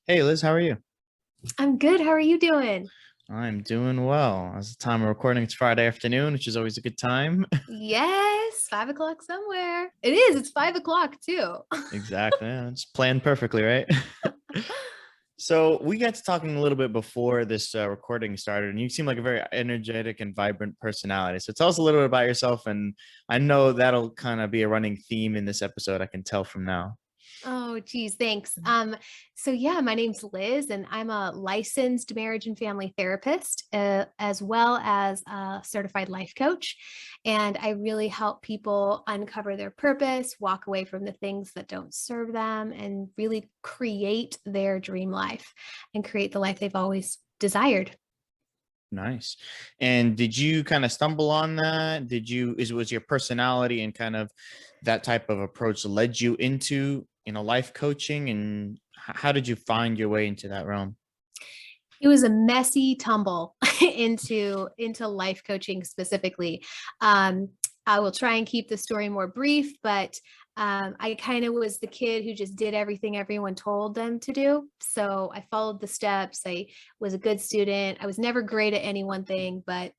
Hey Liz, how are you? I'm good. How are you doing? I'm doing well. As the time of recording, it's Friday afternoon, which is always a good time. Yes, 5 o'clock somewhere. It is. It's 5 o'clock too. Exactly. Yeah, it's planned perfectly, right? So we got to talking a little bit before this recording started, and you seem like a very energetic and vibrant personality. So tell us a little bit about yourself, and I know that'll kind of be a running theme in this episode. I can tell from now. Oh, geez, thanks. So yeah, my name's Liz, and I'm a licensed marriage and family therapist, as well as a certified life coach. And I really help people uncover their purpose, walk away from the things that don't serve them, and really create their dream life and create the life they've always desired. Nice. And did you kind of stumble on that? Was your personality and kind of that type of approach led you into, life coaching, and how did you find your way into that realm? It was a messy tumble into life coaching specifically. um, I will try and keep the story more brief, but I kind of was the kid who just did everything everyone told them to do. So I followed the steps. I was a good student. I was never great at any one thing, but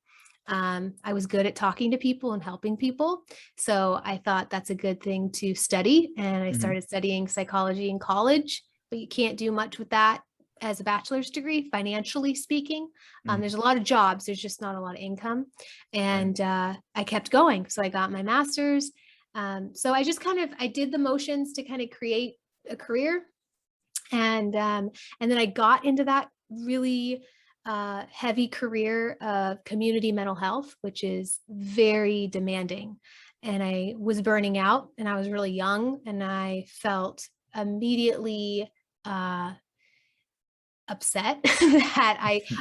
I was good at talking to people and helping people. So I thought that's a good thing to study. And I Hmm. started studying psychology in college, but you can't do much with that as a bachelor's degree, financially speaking. Hmm. There's a lot of jobs, there's just not a lot of income. Right. And I kept going. So I got my master's. So I just I did the motions to kind of create a career. And then I got into that really heavy career of community mental health, which is very demanding. And I was burning out, and I was really young, and I felt immediately uh, upset that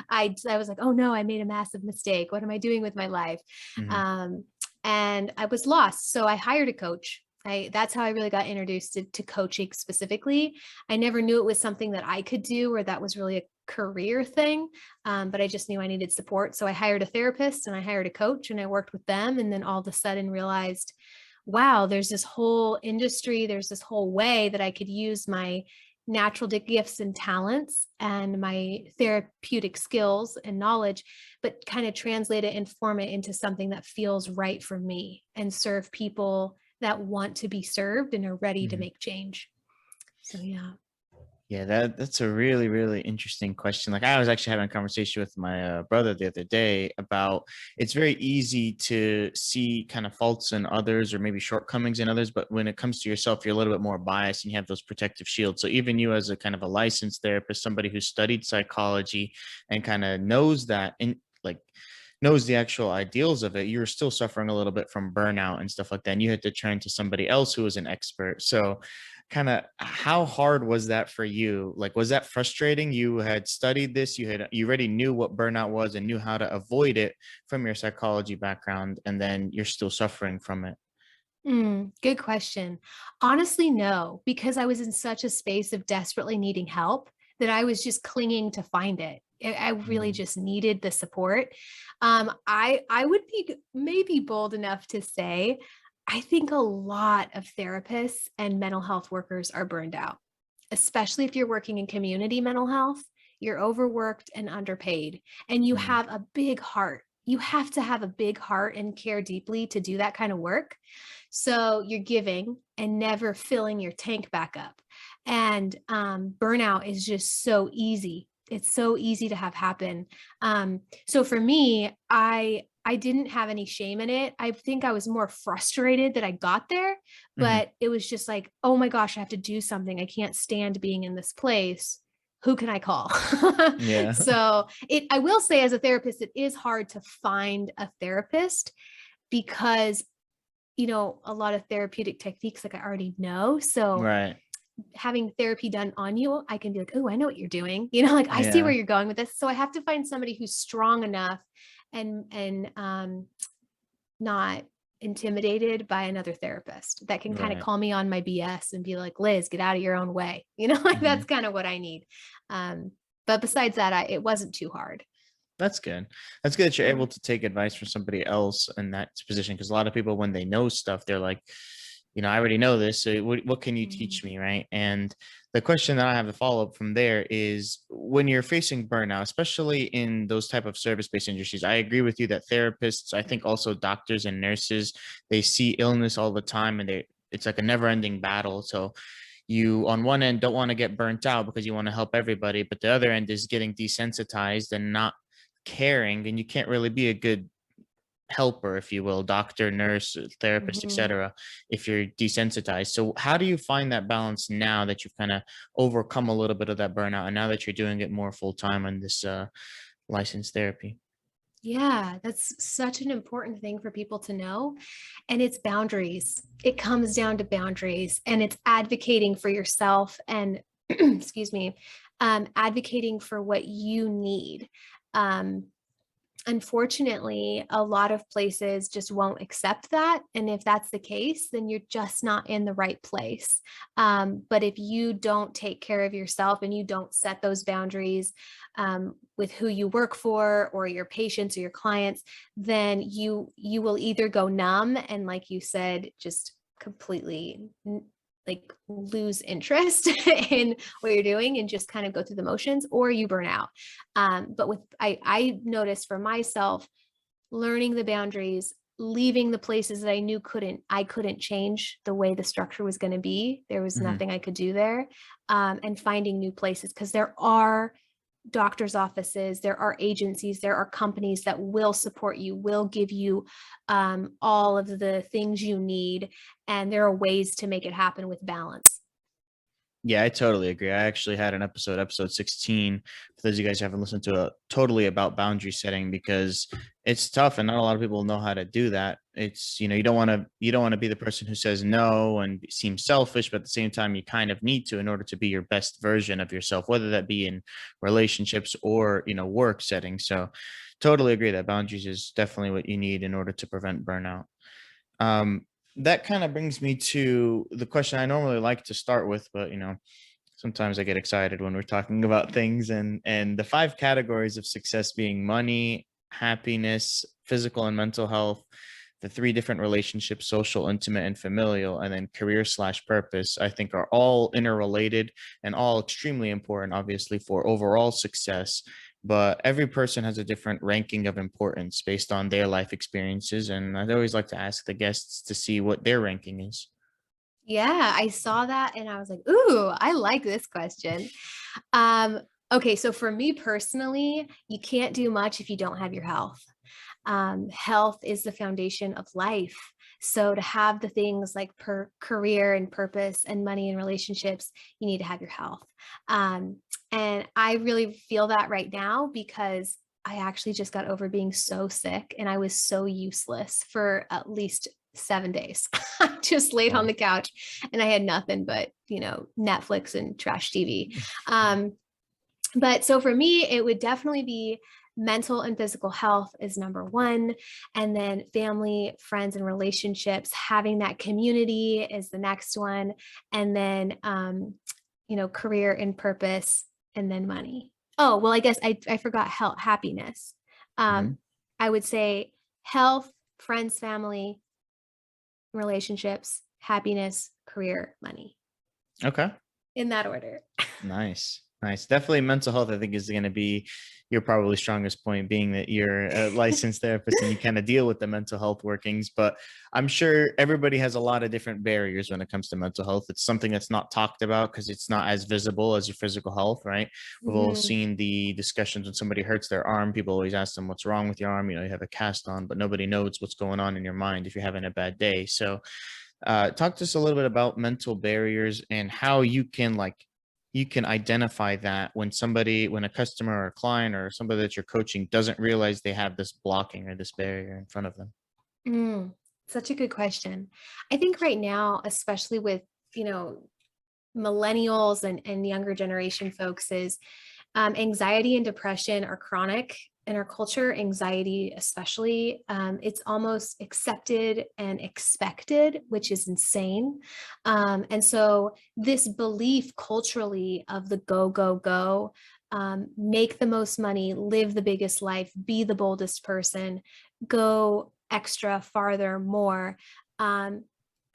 I was like, oh no, I made a massive mistake. What am I doing with my life? Hmm. Um, and I was lost. So I hired a coach. That's how I really got introduced to coaching specifically. I never knew it was something that I could do or that was really a career thing. But I just knew I needed support. So I hired a therapist and I hired a coach and I worked with them. And then all of a sudden realized, wow, there's this whole industry, there's this whole way that I could use my natural gifts and talents and my therapeutic skills and knowledge, but kind of translate it and form it into something that feels right for me and serve people that want to be served and are ready to Hmm. make change. So, yeah. Yeah, that's a really, really interesting question. Like I was actually having a conversation with my brother the other day about it's very easy to see kind of faults in others or maybe shortcomings in others, but when it comes to yourself, you're a little bit more biased and you have those protective shields. So even you as a kind of a licensed therapist, somebody who studied psychology and kind of knows that and like knows the actual ideals of it, you're still suffering a little bit from burnout and stuff like that. And you had to turn to somebody else who was an expert. So kind of how hard was that for you? Like, was that frustrating? You had studied this, you already knew what burnout was and knew how to avoid it from your psychology background, and then you're still suffering from it. Good question. Honestly, no, because I was in such a space of desperately needing help that I was just clinging to find it. I really Mm. just needed the support. I would be maybe bold enough to say I think a lot of therapists and mental health workers are burned out, especially if you're working in community mental health. You're overworked and underpaid, and you Mm. have a big heart. You have to have a big heart and care deeply to do that kind of work. So you're giving and never filling your tank back up. And burnout is just so easy. It's so easy to have happen. So for me, I didn't have any shame in it. I think I was more frustrated that I got there, Mhm. but it was just like, oh my gosh, I have to do something. I can't stand being in this place. Who can I call? Yeah. So I will say as a therapist, it is hard to find a therapist because a lot of therapeutic techniques like I already know. So Right. having therapy done on you, I can be like, oh, I know what you're doing. Like I see where Yeah. you're going with this. So I have to find somebody who's strong enough and not intimidated by another therapist that can kind of Right. call me on my BS and be like, Liz, get out of your own way. Like that's Mhm. kind of what I need. Um, but besides that, it wasn't too hard. That's good. That's good that you're Yeah. able to take advice from somebody else in that position. Because a lot of people, when they know stuff, they're like, I already know this. So what can you Mhm. teach me? Right. And the question that I have to follow up from there is, when you're facing burnout, especially in those type of service-based industries, I agree with you that therapists, I think also doctors and nurses, they see illness all the time, and it's like a never-ending battle. So you on one end don't want to get burnt out because you want to help everybody, but the other end is getting desensitized and not caring, and you can't really be a good helper, if you will, doctor, nurse, therapist, Mhm. etc., if you're desensitized. So how do you find that balance now that you've kind of overcome a little bit of that burnout, and now that you're doing it more full time on this licensed therapy? Yeah, that's such an important thing for people to know. And it's boundaries. It comes down to boundaries, and it's advocating for yourself and, excuse me, advocating for what you need. Um, Unfortunately, a lot of places just won't accept that. And if that's the case, then you're just not in the right place. But if you don't take care of yourself and you don't set those boundaries with who you work for or your patients or your clients, then you will either go numb and, like you said, just completely like lose interest in what you're doing and just kind of go through the motions, or you burn out. But with I noticed for myself, learning the boundaries, leaving the places that I knew I couldn't change the way the structure was going to be. There was Hmm. nothing I could do there, and finding new places, because there are doctors' offices, there are agencies, there are companies that will support you, will give you all of the things you need, and there are ways to make it happen with balance. Yeah, I totally agree. I actually had an episode 16, for those of you guys who haven't listened to it, totally about boundary setting, because it's tough and not a lot of people know how to do that. It's, you don't want to be the person who says no and seem selfish, but at the same time you kind of need to in order to be your best version of yourself, whether that be in relationships or, work settings. So totally agree that boundaries is definitely what you need in order to prevent burnout. Um, that kind of brings me to the question I normally like to start with, but sometimes I get excited when we're talking about things, and the five categories of success being money, happiness, physical and mental health, the three different relationships, social, intimate, and familial, and then career/purpose, I think are all interrelated and all extremely important, obviously, for overall success. But every person has a different ranking of importance based on their life experiences. And I'd always like to ask the guests to see what their ranking is. Yeah, I saw that and I was like, ooh, I like this question. Um, okay, so for me personally, you can't do much if you don't have your health. Health is the foundation of life. So to have the things like career and purpose and money and relationships, you need to have your health. Um, and I really feel that right now, because I actually just got over being so sick and I was so useless for at least 7 days. I just laid on Wow. the couch and I had nothing but, Netflix and trash TV. Um, but so for me, it would definitely be mental and physical health is number one. And then family, friends, and relationships, having that community is the next one. And then, career and purpose, and then money. Oh, well, I guess I forgot health, happiness. Mhm. I would say health, friends, family, relationships, happiness, career, money, Okay. in that order. Nice. Nice. Definitely mental health, I think, is going to be your probably strongest point, being that you're a licensed therapist and you kind of deal with the mental health workings. But I'm sure everybody has a lot of different barriers when it comes to mental health. It's something that's not talked about because it's not as visible as your physical health, right? We've all Mhm. seen the discussions when somebody hurts their arm. People always ask them, what's wrong with your arm? You have a cast on, but nobody knows what's going on in your mind if you're having a bad day. So, talk to us a little bit about mental barriers and how you can identify that when a customer or a client or somebody that you're coaching doesn't realize they have this blocking or this barrier in front of them. Mm, Such a good question. I think right now, especially with, you know, millennials and younger generation folks, is anxiety and depression are chronic in our culture. Anxiety, especially, it's almost accepted and expected, which is insane. And so, this belief culturally of the go, go, go, make the most money, live the biggest life, be the boldest person, go extra, farther, more. Um,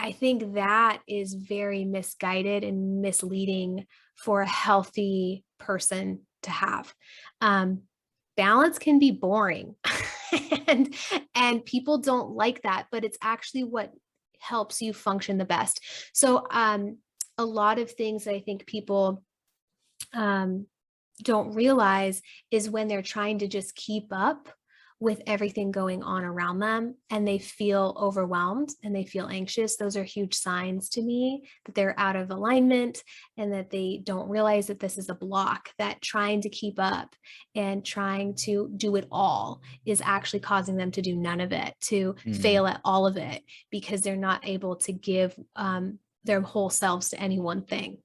I think that is very misguided and misleading for a healthy person to have. Um, Balance can be boring, and people don't like that, but it's actually what helps you function the best. So, a lot of things that I think people um, don't realize is when they're trying to just keep up with everything going on around them and they feel overwhelmed and they feel anxious. Those are huge signs to me that they're out of alignment and that they don't realize that this is a block, that trying to keep up and trying to do it all is actually causing them to do none of it, to Mm, fail at all of it, because they're not able to give their whole selves to any one thing.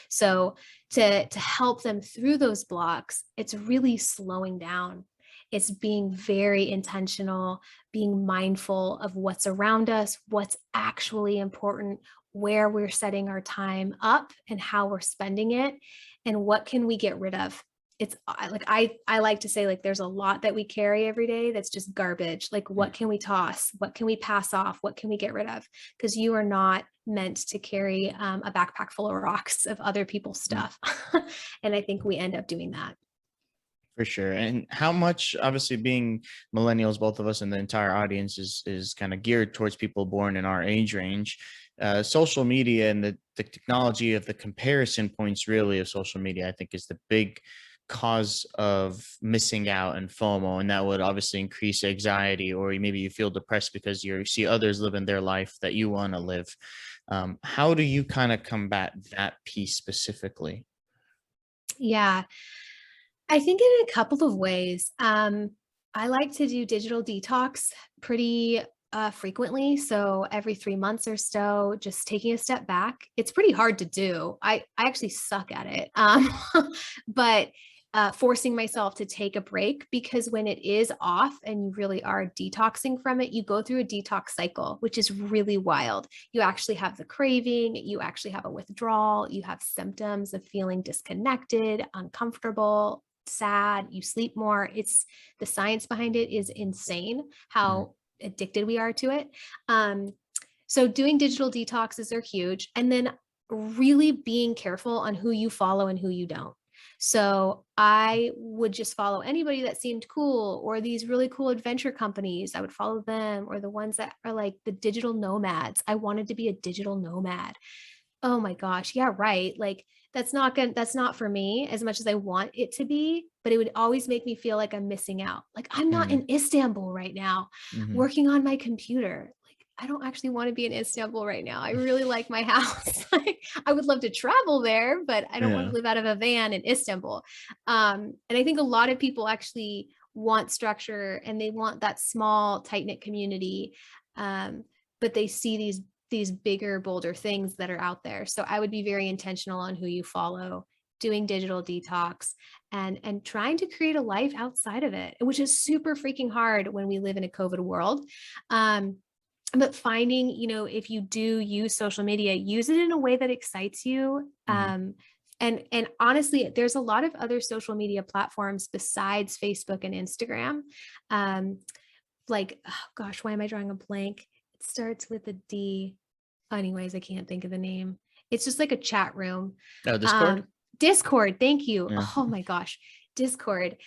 So to help them through those blocks, it's really slowing down. It's being very intentional, being mindful of what's around us, what's actually important, where we're setting our time up and how we're spending it, and what can we get rid of. It's like I like to say, like, there's a lot that we carry every day that's just garbage. Like, what mm, can we toss? What can we pass off? What can we get rid of? Because you are not meant to carry a backpack full of rocks of other people's mm. stuff. And I think we end up doing that. For sure. And how much, obviously, being millennials, both of us and the entire audience is kind of geared towards people born in our age range. Social media and the technology of the comparison points, really, of social media, I think, is the big cause of missing out and FOMO. And that would obviously increase anxiety, or maybe you feel depressed because you see others living their life that you want to live. How do you kind of combat that piece specifically? Yeah, I think in a couple of ways. I like to do digital detox pretty frequently. So every 3 months or so, just taking a step back. It's pretty hard to do. I actually suck at it. But forcing myself to take a break, because when it is off and you really are detoxing from it, you go through a detox cycle, which is really wild. You actually have the craving, you actually have a withdrawal, you have symptoms of feeling disconnected, uncomfortable, sad, you sleep more. It's the science behind it is insane Mm, how addicted we are to it. Um, so doing digital detoxes are huge. And then really being careful on who you follow and who you don't. So I would just follow anybody that seemed cool, or these really cool adventure companies. I would follow them, or the ones that are like the digital nomads. I wanted to be a digital nomad. Oh my gosh, yeah, right. Like, that's not for me as much as I want it to be, but it would always make me feel like I'm missing out. Like, I'm not mm, in Istanbul right now mhm. working on my computer. Like, I don't actually want to be in Istanbul right now. I really like my house. Like, I would love to travel there, but I don't want Yeah. to live out of a van in Istanbul. And I think a lot of people actually want structure and they want that small, tight-knit community. Um, but they see these bigger, bolder things that are out there. So I would be very intentional on who you follow, doing digital detox, and trying to create a life outside of it, which is super freaking hard when we live in a COVID world. Um, but finding, if you do use social media, use it in a way that excites you. Mhm. And honestly, there's a lot of other social media platforms besides Facebook and Instagram. Um, like, oh gosh, why am I drawing a blank? It starts with a D. Anyways, I can't think of the name. It's just like a chat room. Oh, Discord? Um, Discord, thank you. Yeah. Oh my gosh, Discord.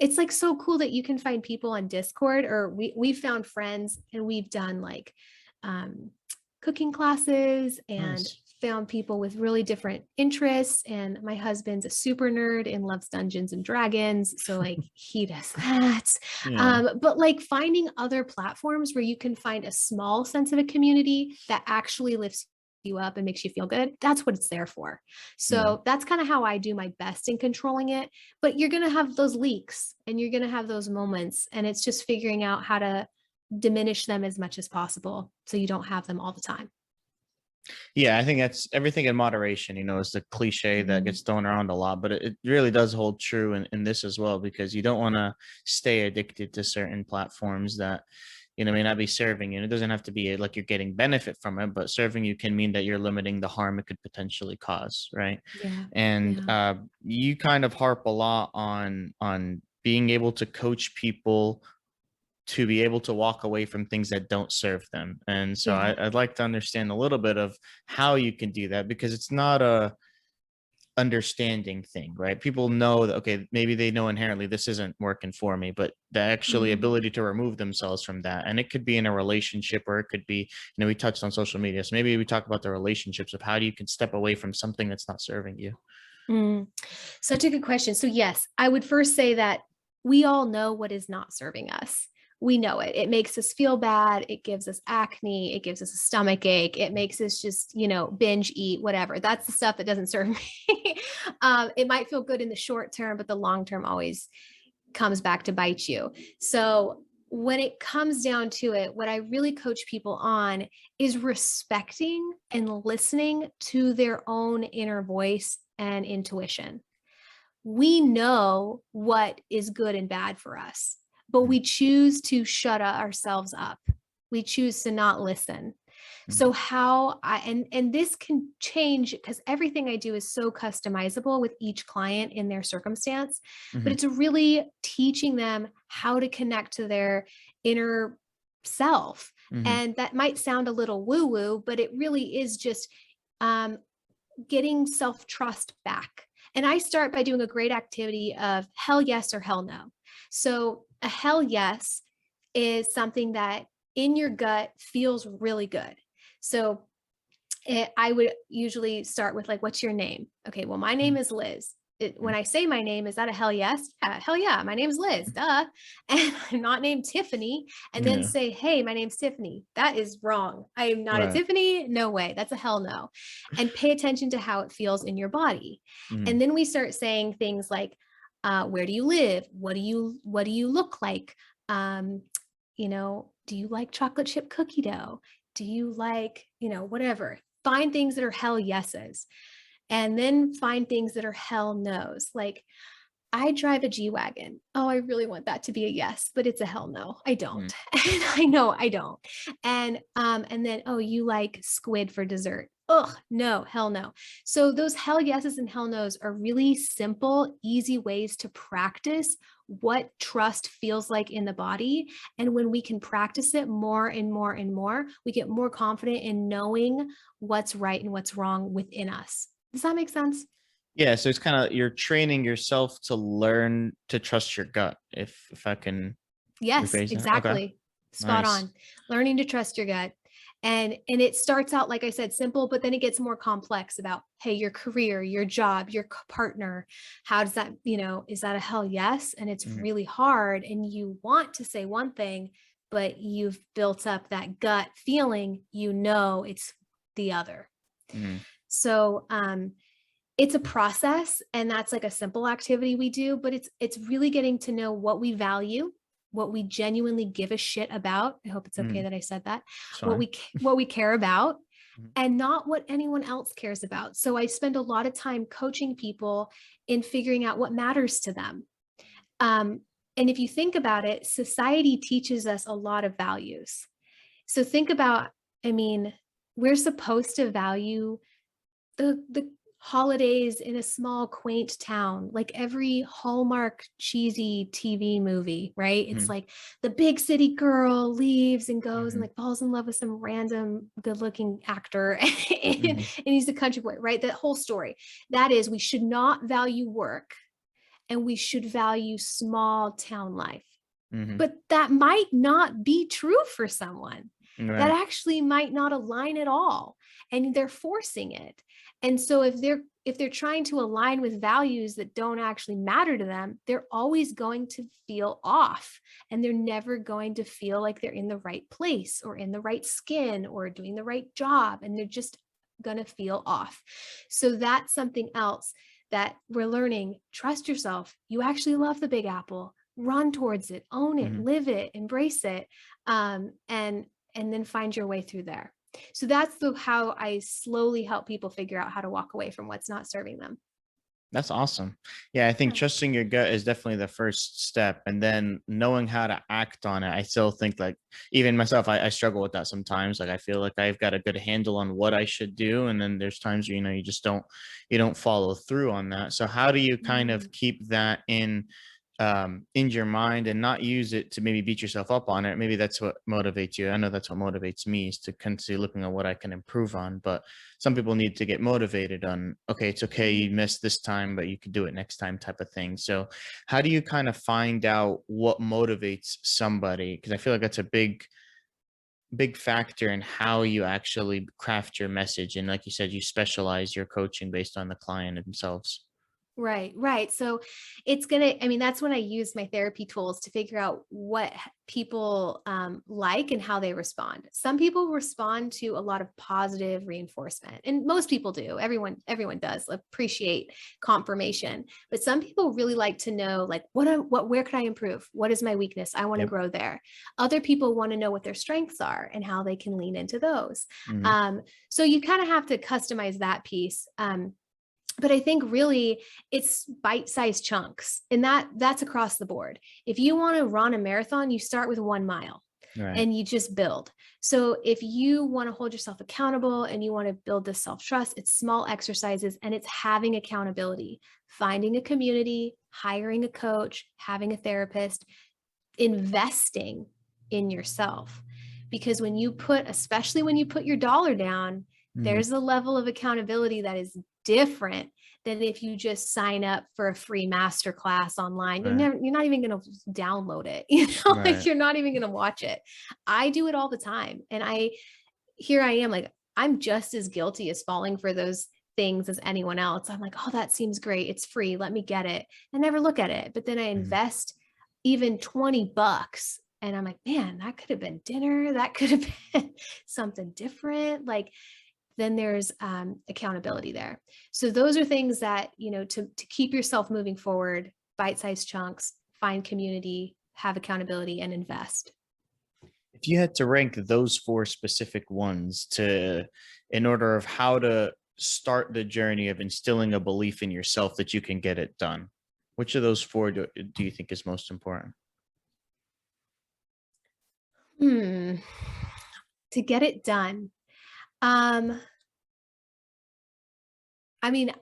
It's like so cool that you can find people on Discord, or we found friends and we've done like um, cooking classes and Nice. found people with really different interests. And my husband's a super nerd and loves Dungeons and Dragons, so like he does that. Yeah. But like finding other platforms where you can find a small sense of a community that actually lifts you up and makes you feel good, that's what it's there for. Yeah. So that's kind of how I do my best in controlling it. But you're going to have those leaks and you're going to have those moments, and it's just figuring out how to diminish them as much as possible so you don't have them all the time. Yeah, I think that's everything in moderation, is the cliche that Mhm. gets thrown around a lot, but it really does hold true in this as well, because you don't want to stay addicted to certain platforms that, may not be serving you. And it doesn't have to be like you're getting benefit from it, but serving you can mean that you're limiting the harm it could potentially cause, right? Yeah. And Yeah. you kind of harp a lot on being able to coach people to be able to walk away from things that don't serve them. And so Yeah. I'd like to understand a little bit of how you can do that, because it's not a understanding thing, right? People know that, okay, maybe they know inherently this isn't working for me, but the actually Mhm. ability to remove themselves from that. And it could be in a relationship, or it could be, we touched on social media. So maybe we talk about the relationships of how you can step away from something that's not serving you. Mm. Such a good question. So, yes, I would first say that we all know what is not serving us. We know it. It makes us feel bad. It gives us acne. It gives us a stomach ache. It makes us just, binge eat, whatever. That's the stuff that doesn't serve me. It might feel good in the short term, but the long term always comes back to bite you. So, when it comes down to it, what I really coach people on is respecting and listening to their own inner voice and intuition. We know what is good and bad for us, but Mhm, we choose to shut ourselves up. We choose to not listen. mhm, So how I and this can change because everything I do is so customizable with each client in their circumstance, but mhm, it's really teaching them how to connect to their inner self. mhm, And that might sound a little woo woo, but it really is just um, getting self trust back. And I start by doing a great activity of hell yes or hell no. So, a hell yes is something that in your gut feels really good. So, I would usually start with like, what's your name? Okay, well, my name mhm, is Liz. mhm, When I say my name, is that a hell yes? Yeah, hell yeah, my name's Liz, duh. And I'm not named Tiffany. And then yeah, say, hey, my name's Tiffany. That is wrong. I am not a right, Tiffany. No way. That's a hell no. And pay attention to how it feels in your body. mhm, And then we start saying things like, where do you live? What do you look like? Um, do you like chocolate chip cookie dough? Do you like, whatever? Find things that are hell yeses and then find things that are hell no's. Like, I drive a G Wagon. Oh, I really want that to be a yes, but it's a hell no. I don't. mhm, And I know I don't. And then, oh, you like squid for dessert. Ugh, no, hell no. So those hell yeses and hell no's are really simple, easy ways to practice what trust feels like in the body. And when we can practice it more and more and more, we get more confident in knowing what's right and what's wrong within us. Does that make sense? yeah. So it's kind of, you're training yourself to learn to trust your gut, if I can Yes, rephrase that. Okay, exactly. Spot nice. on. Learning to trust your gut. And it starts out, like I said, simple, but then it gets more complex about, hey, your career, your job, your partner. How does that, is that a hell yes? And it's Mhm, really hard. And you want to say one thing, but you've built up that gut feeling, it's the other. mhm, So it's a process, and that's like a simple activity we do, but it's really getting to know what we value, what we genuinely give a shit about. I hope it's okay mhm. that I said that. It's What fine. we care about, Mhm, and not what anyone else cares about. So I spend a lot of time coaching people in figuring out what matters to them. Um, and if you think about it, society teaches us a lot of values. So think about, I mean, we're supposed to value the holidays in a small quaint town, like every Hallmark cheesy TV movie, right? It's mhm, like the big city girl leaves and goes and mhm, like falls in love with some random good-looking actor and mhm, he's a country boy, right? That whole story. That is, we should not value work and we should value small town life. mhm. But that might not be true for someone. That Right. actually might not align at all, and they're forcing it. And so if they're trying to align with values that don't actually matter to them, they're always going to feel off, and they're never going to feel like they're in the right place or in the right skin or doing the right job, and they're just going to feel off. So that's something else that we're learning. Trust yourself. You actually love the big apple. Run towards it, own it, Mhm. live it, embrace it, and then find your way through there. So that's how I slowly help people figure out how to walk away from what's not serving them. That's awesome. Yeah, I think Yeah. trusting your gut is definitely the first step. And then knowing how to act on it. I still think, like, even myself, I struggle with that sometimes. Like, I feel like I've got a good handle on what I should do. And then there's times where, you just don't follow through on that. So how do you kind of Mm. keep that in in your mind and not use it to maybe beat yourself up on it. Maybe that's what motivates you. I know that's what motivates me, is to constantly looking at what I can improve on. But some people need to get motivated on, okay, it's okay, you missed this time, but you could do it next time type of thing. So how do you kind of find out what motivates somebody? Because I feel like that's a big factor in how you actually craft your message. And like you said, you specialize your coaching based on the client themselves. Right, right. So I mean, that's when I use my therapy tools to figure out what people like and how they respond. Some people respond to a lot of positive reinforcement, and most people do. Everyone does appreciate confirmation, but some people really like to know, like, where can I improve? What is my weakness? I want to Yep. grow there. Other people want to know what their strengths are and how they can lean into those. Hmm. So you kind of have to customize that piece. But I think really it's bite-sized chunks, and that's across the board. If you want to run a marathon, you start with 1 mile Right. and you just build. So if you want to hold yourself accountable and you want to build this self-trust, it's small exercises and it's having accountability, finding a community, hiring a coach, having a therapist, investing in yourself. Because especially when you put your dollar down, Hmm. there's a level of accountability that is different than if you just sign up for a free masterclass online. Right. You're not even going to download it. Like Right. you're not even going to watch it. I do it all the time. And here I am, like, I'm just as guilty as falling for those things as anyone else. I'm like, oh, that seems great. It's free. Let me get it. I never look at it. But then I Mhm. invest even $20 and I'm like, man, that could have been dinner. That could have been something different. Like, then there's accountability there. So those are things that, to keep yourself moving forward, bite-sized chunks, find community, have accountability, and invest. If you had to rank those four specific ones to, in order of how to start the journey of instilling a belief in yourself that you can get it done, which of those four do you think is most important? Hmm. To get it done. Um, I mean,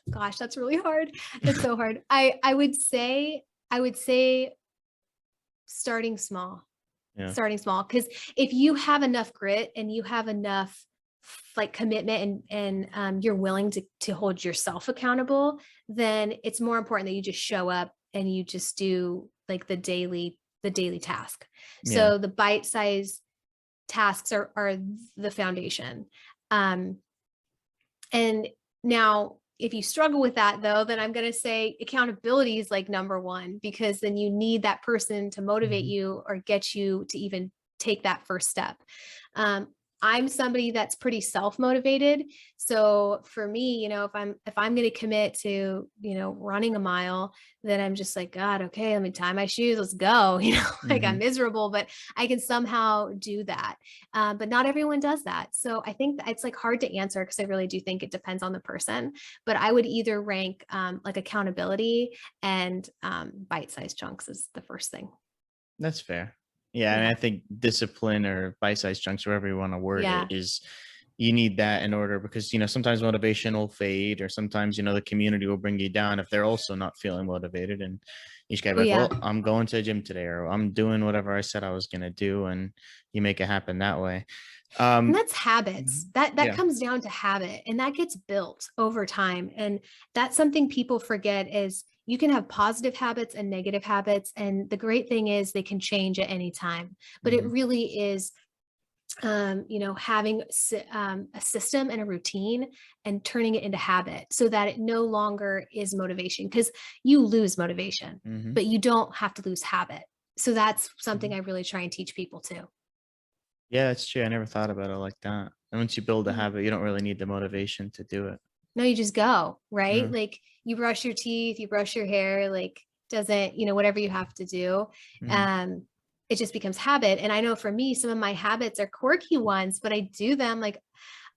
gosh, that's really hard. That's so hard. I would say starting small. Yeah. Starting small, because if you have enough grit and you have enough like commitment and you're willing to hold yourself accountable, then it's more important that you just show up and you just do like the daily task. Yeah. So the bite-sized tasks are the foundation. Um, and now, if you struggle with that, though, then I'm going to say accountability is like number one, because then you need that person to motivate Mhm. you or get you to even take that first step. Um, I'm somebody that's pretty self-motivated. So for me, if I'm going to commit to, running a mile, then I'm just like, God, okay, let me tie my shoes. Let's go. Like I'm Mhm. miserable, but I can somehow do that. But not everyone does that. So I think that it's like hard to answer because I really do think it depends on the person. But I would either rank like accountability and bite-sized chunks is the first thing. That's fair. Yeah, and Yeah. I think discipline or bite-sized chunks, wherever you want to word it, Yeah. is you need that in order, because sometimes motivation will fade, or sometimes the community will bring you down if they're also not feeling motivated, and you just gotta Oh, be like, yeah. well, I'm going to the gym today, or I'm doing whatever I said I was gonna do, and you make it happen that way. And Um, that's habits. mhm, That yeah. comes down to habit, and that gets built over time. And that's something people forget is you can have positive habits and negative habits. And the great thing is they can change at any time. But it Mhm. really is having a system and a routine and turning it into habit so that it no longer is motivation, because you lose motivation, Mhm. but you don't have to lose habit. So that's something Mhm. I really try and teach people too. Yeah, that's true. I never thought about it like that. And once you build a Yeah. habit, you don't really need the motivation to do it. No, you just go, right? Yeah. Like you brush your teeth, you brush your hair, like doesn't, whatever you have to do. Mhm. Um, it just becomes habit. And I know for me, some of my habits are quirky ones, but I do them like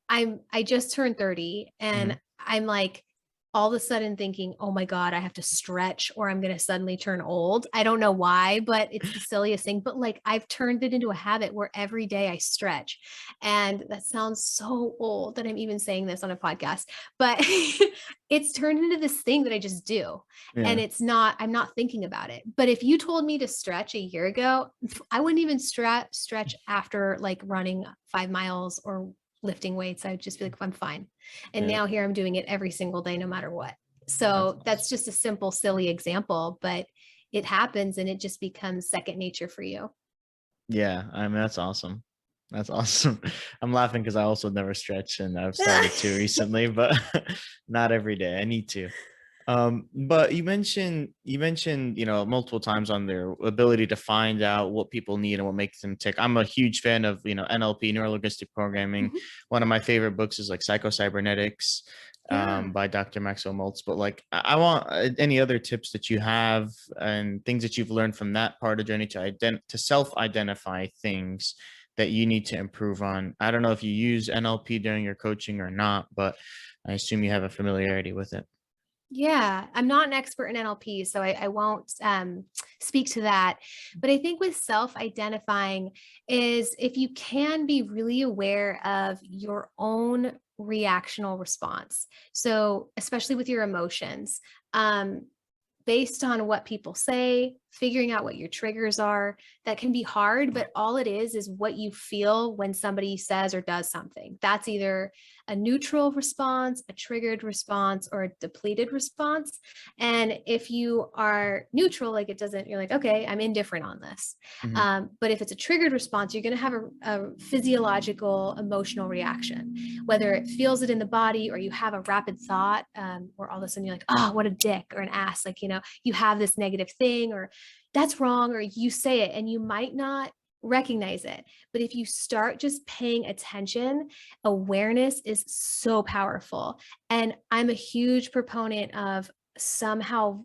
I just turned 30 and Mhm. I'm like, all of a sudden thinking, oh my God, I have to stretch or I'm going to suddenly turn old. I don't know why, but it's the silliest thing. But like I've turned it into a habit where every day I stretch. And that sounds so old that I'm even saying this on a podcast, but it's turned into this thing that I just do. And Yeah. I'm not thinking about it. But if you told me to stretch a year ago, I wouldn't even stretch after like running 5 miles or lifting weights. I would just be like, I'm fine. And Yeah. now here I'm doing it every single day, no matter what. That's So awesome. that's just a simple, silly example, but it happens and it just becomes second nature for you. Yeah. I mean, that's awesome. That's awesome. I'm laughing because I also never stretch and I've started to recently, but not every day. I need to. But you mentioned, multiple times on their ability to find out what people need and what makes them tick. I'm a huge fan of, NLP, neuro linguistic programming. Mhm. One of my favorite books is like Psycho-Cybernetics, Yeah. by Dr. Maxwell Maltz. But like, I want any other tips that you have and things that you've learned from that part of the journey to self-identify things that you need to improve on. I don't know if you use NLP during your coaching or not, but I assume you have a familiarity with it. Yeah, I'm not an expert in NLP, so I won't speak to that. But I think with self identifying is if you can be really aware of your own reactional response. So, especially with your emotions, um, based on what people say, figuring out what your triggers are, that can be hard, but all it is what you feel when somebody says or does something. That's either a neutral response, a triggered response, or a depleted response. And if you are neutral, like it doesn't, you're like, okay, I'm indifferent on this. Mhm. But if it's a triggered response, you're going to have a physiological emotional reaction, whether it feels it in the body or you have a rapid thought, or all of a sudden you're like, oh, what a dick or an ass. Like, you have this negative thing or that's wrong, or you say it and you might not recognize it. But if you start just paying attention, awareness is so powerful. And I'm a huge proponent of somehow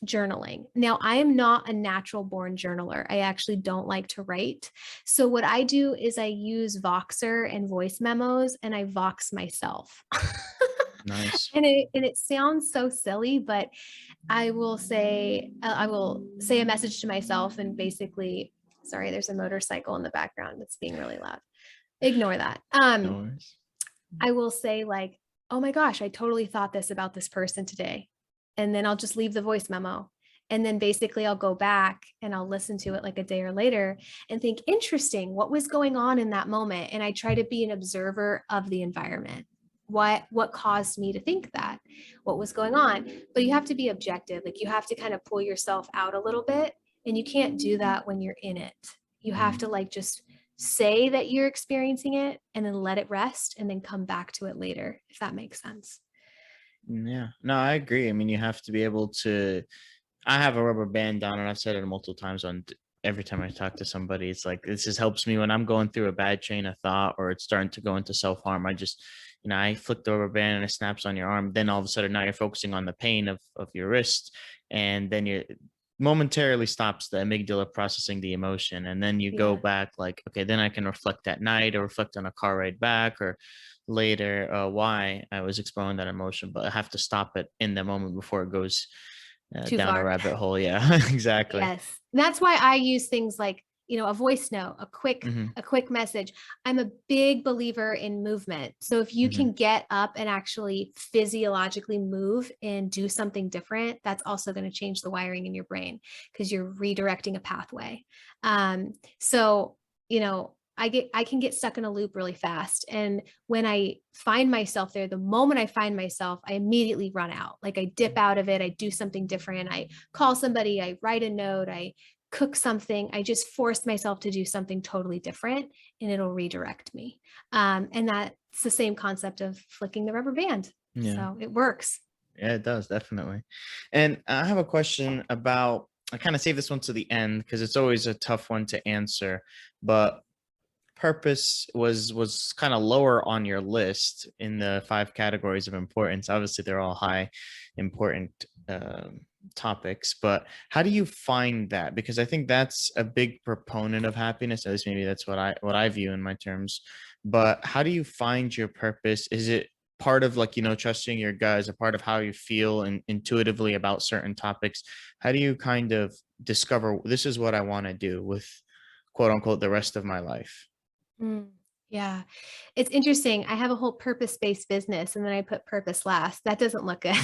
journaling. Now, I am not a natural born journaler. I actually don't like to write. So, what I do is I use Voxer and voice memos and I Vox myself. Nice. And it sounds so silly, but I will say a message to myself and basically, sorry, there's a motorcycle in the background that's being really loud. Ignore that. No worries. I will say like, oh my gosh, I totally thought this about this person today. And then I'll just leave the voice memo. And then basically I'll go back and I'll listen to it like a day or later and think, interesting, what was going on in that moment? And I try to be an observer of the environment. What caused me to think that? What was going on? But you have to be objective. Like you have to kind of pull yourself out a little bit. And you can't do that when you're in it. You have Mhm. to like just say that you're experiencing it and then let it rest and then come back to it later, if that makes sense. Yeah. No, I agree. I mean, you have to be able to. I have a rubber band on, and I've said it multiple times every time I talk to somebody. It's like this just helps me when I'm going through a bad chain of thought or it's starting to go into self harm. I just, I flick the rubber band and it snaps on your arm. Then all of a sudden, now you're focusing on the pain of your wrist, and then you momentarily stops the amygdala processing the emotion, and then you go Yeah. back like, okay, then I can reflect at night or reflect on a car ride back or later, why I was exploring that emotion, but I have to stop it in the moment before it goes Too down a far. rabbit hole. Yeah, exactly. Yes. That's why I use things like, a voice note, Hmm. a quick message. I'm a big believer in movement. So if you Hmm. can get up and actually physiologically move and do something different, that's also going to change the wiring in your brain because you're redirecting a pathway. So, I can get stuck in a loop really fast. And when I find myself there, the moment I find myself, I immediately run out. Like I dip out of it, I do something different. I call somebody, I write a note, I cook something. I just force myself to do something totally different and it'll redirect me. And that's the same concept of flicking the rubber band. Yeah, So it works. yeah, it does definitely. And I have a question about. I kind of save this one to the end because it's always a tough one to answer, but purpose was kind of lower on your list in the five categories of importance. Obviously, they're all high important topics, but how do you find that? Because I think that's a big proponent of happiness. At least maybe that's what I view in my terms. But how do you find your purpose? Is it part of like, trusting your gut is a part of how you feel and intuitively about certain topics. How do you kind of discover this is what I want to do with quote unquote the rest of my life? Mm, yeah. It's interesting. I have a whole purpose-based business and then I put purpose last. That doesn't look good.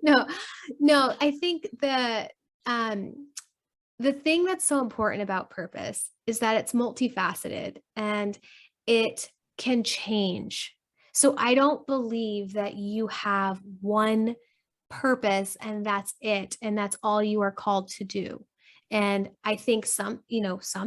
No, no, I think um the thing that's so important about purpose is that it's multifaceted and it can change. So I don't believe that you have one purpose and that's it and that's all you are called to do. And I think some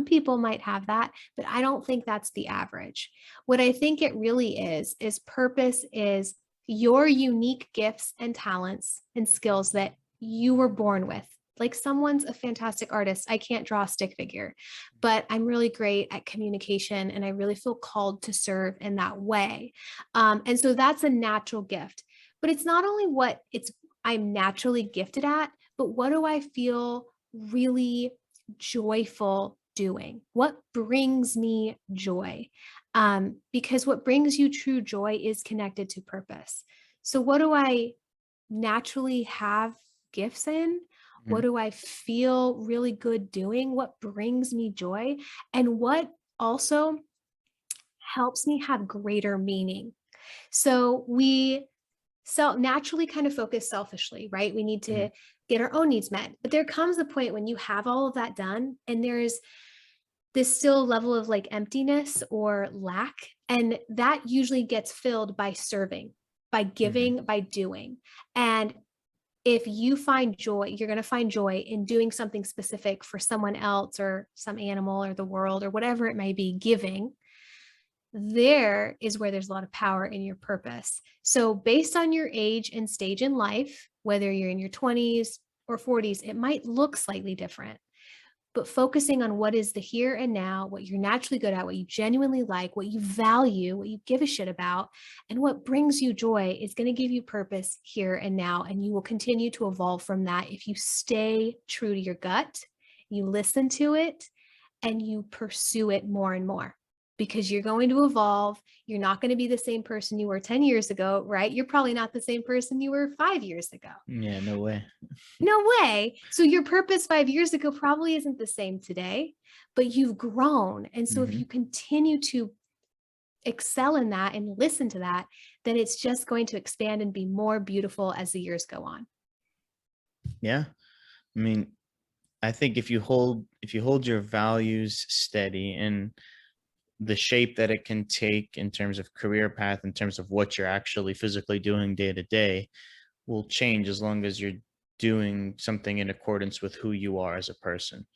people might have that, but I don't think that's the average. What I think it really is purpose is your unique gifts and talents and skills that you were born with. Like someone's a fantastic artist. I can't draw a stick figure, but I'm really great at communication and I really feel called to serve in that way. And so that's a natural gift. But it's not only what I'm naturally gifted at, but what do I feel really joyful doing? What brings me joy? Because what brings you true joy is connected to purpose. So, what do I naturally have gifts in? What Mhm, do I feel really good doing? What brings me joy? And what also helps me have greater meaning? So, we naturally kind of focus selfishly, right? We need mhm, to get our own needs met. But there comes a point when you have all of that done and there's this still level of like emptiness or lack. And that usually gets filled by serving, by mhm. giving, by doing. And if you find joy, you're going to find joy in doing something specific for someone else or some animal or the world or whatever it may be, giving there is where there's a lot of power in your purpose. So, based on your age and stage in life, whether you're in your 20s or 40s, it might look slightly different. But focusing on what is the here and now, what you're naturally good at, what you genuinely like, what you value, what you give a shit about, and what brings you joy is going to give you purpose here and now. And you will continue to evolve from that if you stay true to your gut, you listen to it, and you pursue it more and more because you're going to evolve. You're not going to be the same person you were 10 years ago, right? You're probably not the same person you were 5 years ago. Yeah, no way. No way. So your purpose 5 years ago probably isn't the same today, but you've grown. And so if Mhm. you continue to excel in that and listen to that, then it's just going to expand and be more beautiful as the years go on. Yeah. I mean, I think if you hold your values steady and the shape that it can take in terms of career path, in terms of what you're actually physically doing day to day, will change as long as you're doing something in accordance with who you are as a person.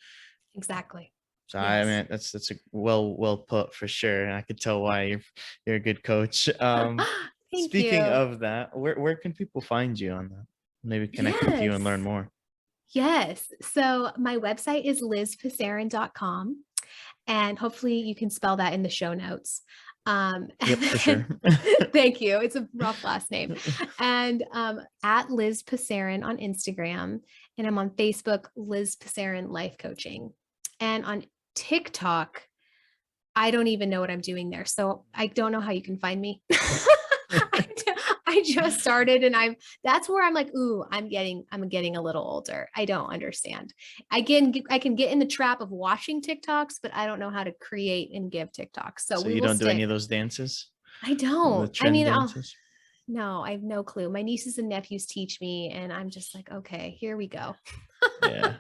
Exactly. So I Yes. mean that's a well put for sure. And I could tell why you're a good coach. Thank Speaking you. of that, where can people find you on that? Maybe connect with you and learn Yes. more. Yes. So my website is lizpessaran.com. And hopefully you can spell that in the show notes. And Yep, for then, sure. thank you. It's a rough last name. And at Liz Pessaran on Instagram. And I'm on Facebook, Liz Pessaran Life Coaching. And on TikTok, I don't even know what I'm doing there. So I don't know how you can find me. I just started and that's where I'm like, ooh, I'm getting a little older. I don't understand. I can get in the trap of watching TikToks, but I don't know how to create and give TikToks. So So we you will don't do any stick. of those dances? I The don't. I trend mean, I'll dances? no, I have no clue. My nieces and nephews teach me, and I'm just like, okay, here we go. Yeah.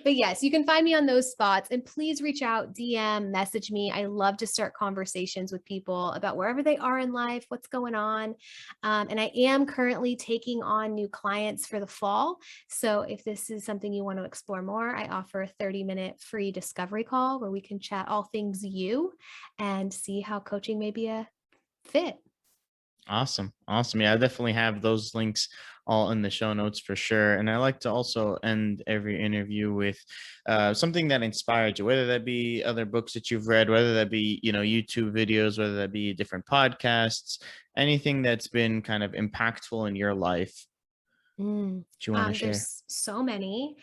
But yes, you can find me on those spots and please reach out, DM, message me. I love to start conversations with people about wherever they are in life, what's going on. And I am currently taking on new clients for the fall. So if this is something you want to explore more, I offer a 30-minute free discovery call where we can chat all things you and see how coaching may be a fit. Awesome. Awesome. Yeah, I definitely have those links all in the show notes for sure. And I like to also end every interview with something that inspired you, whether that be other books that you've read, whether that be, YouTube videos, whether that be different podcasts, anything that's been kind of impactful in your life Mm. that you want to share. There's so many.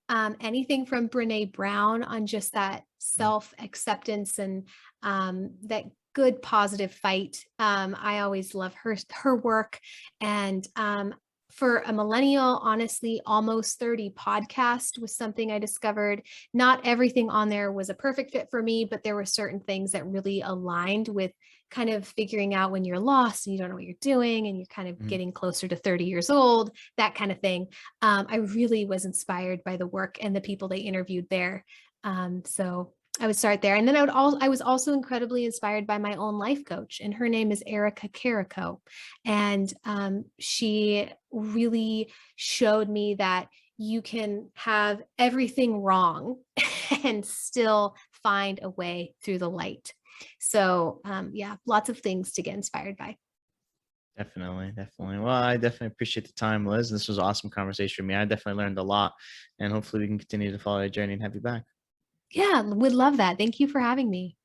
Anything from Brene Brown on just that Mm, self acceptance and that good positive fight. I always love her work. And for a millennial, honestly, almost 30 podcast was something I discovered. Not everything on there was a perfect fit for me, but there were certain things that really aligned with kind of figuring out when you're lost and you don't know what you're doing and you're kind of Mhm. getting closer to 30 years old, that kind of thing. I really was inspired by the work and the people they interviewed there. So I would start there. And then I was also incredibly inspired by my own life coach, and her name is Erica Carico. And she really showed me that you can have everything wrong and still find a way through the light. So yeah, lots of things to get inspired by. Definitely, definitely. Well, I definitely appreciate the time, Liz. This was an awesome conversation for me. I definitely learned a lot, and hopefully we can continue to follow your journey and have you back. Yeah, would love that. Thank you for having me.